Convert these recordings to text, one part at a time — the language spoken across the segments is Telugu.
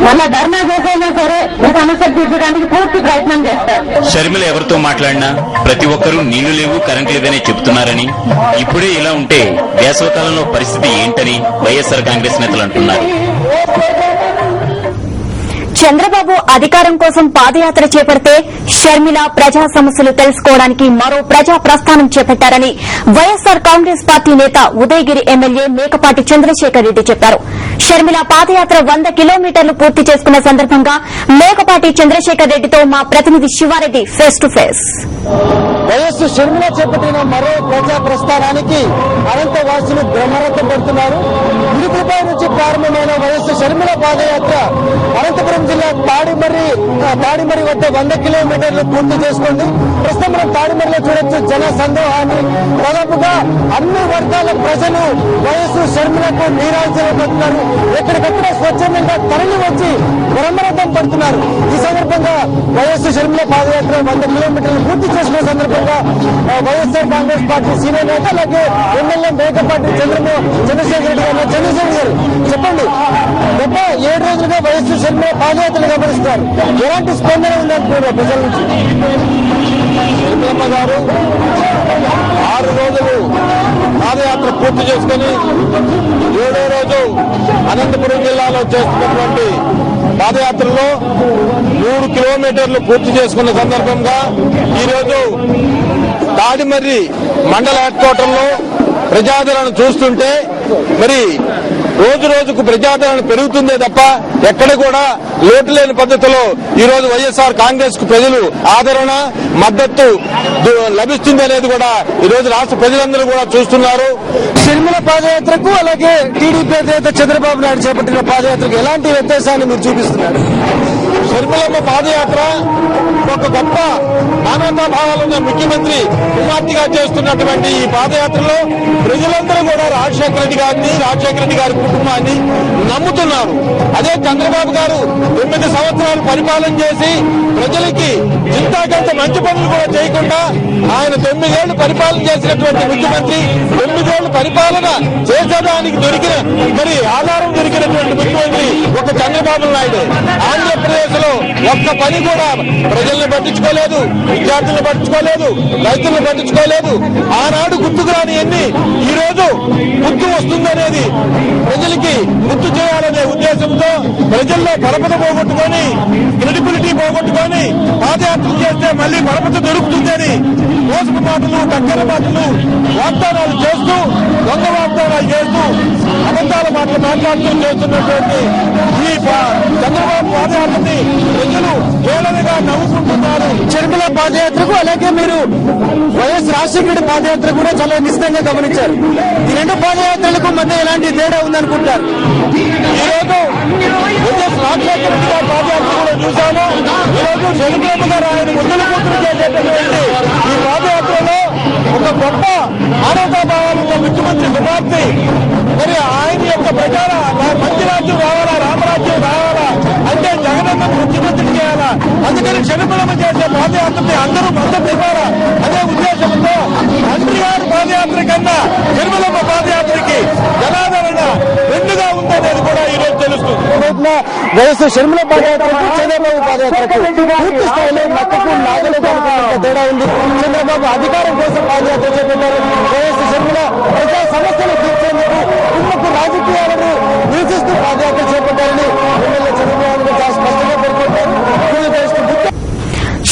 మళ్ళా ధర్నా చేసైనా సరే ఈ సమస్య తీర్చడానికి పూర్తి ప్రయత్నం చేస్తారు. షర్మిల ఎవరితో మాట్లాడినా ప్రతి ఒక్కరూ నీళ్లు లేవు, కరెంట్ లేదని చెబుతున్నారని, ఇప్పుడే ఇలా ఉంటే వేసవికాలంలో పరిస్థితి ఏంటని వైఎస్ఆర్ కాంగ్రెస్ నేతలు అంటున్నారు. చంద్రబాబు అధికారం కోసం పాదయాత్ర చేపడితే షర్మిల ప్రజా సమస్యలు తెలుసుకోవడానికి మరో ప్రజా ప్రస్థానం చేపట్టారని వైఎస్సార్ కాంగ్రెస్ పార్టీ నేత ఉదయగిరి ఎమ్మెల్యే మేకపాటి చంద్రశేఖర్ రెడ్డి చెప్పారు. షర్మిల పాదయాత్ర 100 కిలోమీటర్లు పూర్తి చేసుకున్న సందర్భంగా మేకపాటి చంద్రశేఖర్ రెడ్డితో మా ప్రతినిధి Shivareddy face to face. YS Sharmila చేపట్టిన మరో ప్రజా ప్రస్థానానికి అనంత వాసులు బ్రహ్మరథం పడుతున్నారు. ఇడుపులపై నుంచి ప్రారంభమైన వైఎస్ షర్మిల పాదయాత్ర అనంతపురం జిల్లా తాడిమర్రి వద్ద 100 కిలోమీటర్లు పూర్తి చేసుకుంది. ప్రస్తుతం మనం తాడిమర్రిలో చూడొచ్చు జన సందోహాన్ని. దాదాపుగా అన్ని వర్గాల ప్రజలు వైఎస్ షర్మిలకు నీరాజనం పడుతున్నారు. ఎక్కడికక్కడ స్వచ్ఛందంగా తరలి వచ్చి బ్రహ్మరథం పడుతున్నారు. ఈ సందర్భంగా వైఎస్ షర్మిల పాదయాత్ర 100 కిలోమీటర్లు పూర్తి చేసుకున్న సందర్భంగా వైఎస్ఆర్ కాంగ్రెస్ పార్టీ సీనియర్ నేత అలాగే ఎమ్మెల్యే మేకపాటి చంద్రశేఖర్ రెడ్డి గారు. చంద్రశేఖర్ గారు చెప్పండి, గత 7 రోజులుగా వైఎస్ షర్మిల పాదయాత్రలు గమనిస్తారు, ఎలాంటి స్పందన ఉందంటున్నారు ప్రజల నుంచి? షర్మిలమ్మ గారు 6 రోజులు పాదయాత్ర పూర్తి చేసుకుని 7వ రోజు అనంతపురం జిల్లాలో చేస్తున్నటువంటి పాదయాత్రలో 3 కిలోమీటర్లు పూర్తి చేసుకున్న సందర్భంగా ఈరోజు తాడిమర్రి మండల హెడ్ క్వార్టర్లో ప్రజాదరణ చూస్తుంటే మరి రోజు రోజుకు ప్రజాదరణ పెరుగుతుందే తప్ప ఎక్కడ కూడా లోటు లేని పద్ధతిలో ఈ రోజు వైఎస్ఆర్ కాంగ్రెస్ కు ప్రజలు ఆదరణ మద్దతు లభిస్తుంది అనేది కూడా ఈ రోజు రాష్ట్ర ప్రజలందరూ కూడా చూస్తున్నారు. షర్మిల పాదయాత్రకు అలాగే టీడీపీ నేత చంద్రబాబు నాయుడు చేపట్టిన పాదయాత్రకు ఎలాంటి వ్యత్యాసాన్ని మీరు చూపిస్తున్నారు? షర్మిలమ్మ పాదయాత్ర ఒక గొప్ప మానవతా భావాలున్న ముఖ్యమంత్రి కుమార్తెగా చేస్తున్నటువంటి ఈ పాదయాత్రలో ప్రజలందరూ కూడా రాజశేఖర రెడ్డి గారి కుటుంబాన్ని నమ్ముతున్నారు. అదే చంద్రబాబు గారు 9 సంవత్సరాలు పరిపాలన చేసి ప్రజలకి ఇంతకంత మంచి పనులు కూడా చేయకుండా ఆయన 9 ఏళ్లు పరిపాలన చేసినటువంటి ముఖ్యమంత్రి 9 ఏళ్లు పరిపాలన చేసేదానికి మరి ఆధారం దొరికినటువంటి ముఖ్యమంత్రి ఒక చంద్రబాబు నాయుడు. ఆంధ్రప్రదేశ్ లో ఒక్క పని కూడా ప్రజల్ని పట్టించుకోలేదు, విద్యార్థులను పట్టించుకోలేదు, రైతులను పట్టించుకోలేదు. ఆనాడు గుర్తుకు రాని ఎన్ని ఈ రోజు గుర్తు వస్తుందనేది ప్రజలకి గుర్తు చేయాలనే ఉద్దేశంతో ప్రజల్లో పరపత పోగొట్టుకొని క్రెడిబిలిటీ పోగొట్టుకొని పాదయాత్ర చేస్తే మళ్లీ పరపత దొరుకుతుందని మోసపు మాటలు టక్కర మాటలు వాగ్దానాలు చేస్తూ దొంగ వాగ్దానాలు చేస్తూ అబద్దాల మాటలు మాట్లాడుతూ చేస్తున్నటువంటి ఈ చంద్రబాబు పాదయాత్రని ప్రజలు వేలనగా నవ్వుకుంటున్నారు. షర్మిల పాదయాత్రకు అలాగే మీరు వైఎస్ రాజశేఖర రెడ్డి పాదయాత్ర కూడా చాలా నిశ్చితంగా గమనించారు. ఈ 2 పాదయాత్రలకు మధ్య ఎలాంటి తేడా ఉందనుకుంటారు? ఈరోజు వైఎస్ రాజశేఖర రెడ్డి గారి పాదయాత్ర కూడా చూశాము. ఈరోజు చంద్రబాబు గారు ఆయన ముద్దులు కూతురు చేసేటటువంటి ఈ పాదయాత్రలో ఒక గొప్ప మానవతా భావాలున్న ముఖ్యమంత్రి కుమార్తె మరి ఆయన యొక్క ప్రచార మంచి రాజ్యం రావాలా, రామరాజ్యం రావాలా అంటే జగనన్న ముఖ్యమంత్రి చేయాలా, అందుకని షర్మిలమ్మ చేసే పాదయాత్రని అందరూ మద్దతు ఇవ్వాలా అనే ఉద్దేశంతో తండ్రి గారి పాదయాత్ర కన్నా షర్మిలమ్మ పాదయాత్రకి జనాదరణ రెండుగా ఉందనేది కూడా ఈ రోజు తెలుస్తుంది. వైఎస్ షర్మిల పాదయాత్రకు చంద్రబాబు పాదయాత్రకు పూర్తి స్థాయిలో నక్కకు నాగలు తేడా ఉంది. చంద్రబాబు అధికారం కోసం పాదయాత్ర చేపట్టారు. వైఎస్ షర్మిల ప్రజా సమస్యలు తీర్చేందుకు కుటుంబ రాజకీయాలను నిరసిస్తూ పాదయాత్ర చేపట్టారని ఎమ్మెల్యే చంద్రబాబు చాలా స్పష్టంగా పేర్కొంటారు.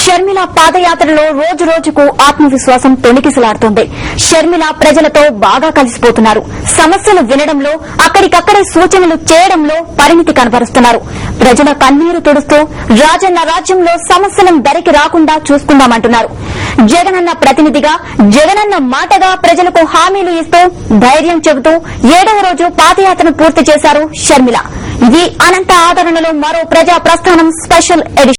షర్మిల పాదయాత్రలో రోజు రోజుకు ఆత్మవిశ్వాసం తొణికిసలాడుతోంది. షర్మిల ప్రజలతో బాగా కలిసిపోతున్నారు. సమస్యలు వినడంలో, అక్కడికక్కడే సూచనలు చేయడంలో పరిణితి కనబరుస్తున్నారు. ప్రజల కన్నీరు తుడుస్తూ రాజన్న రాజ్యంలో సమస్యలను దరికి రాకుండా చూసుకుందామంటున్నారు. జగనన్న ప్రతినిధిగా, జగనన్న మాటగా ప్రజలకు హామీలు ఇస్తూ ధైర్యం చెబుతూ 7వ రోజు పాదయాత్రను పూర్తి చేశారు షర్మిల. ఇది అనంత ఆదరణలో మరో ప్రజా ప్రస్థానం స్పెషల్ ఎడిషన్.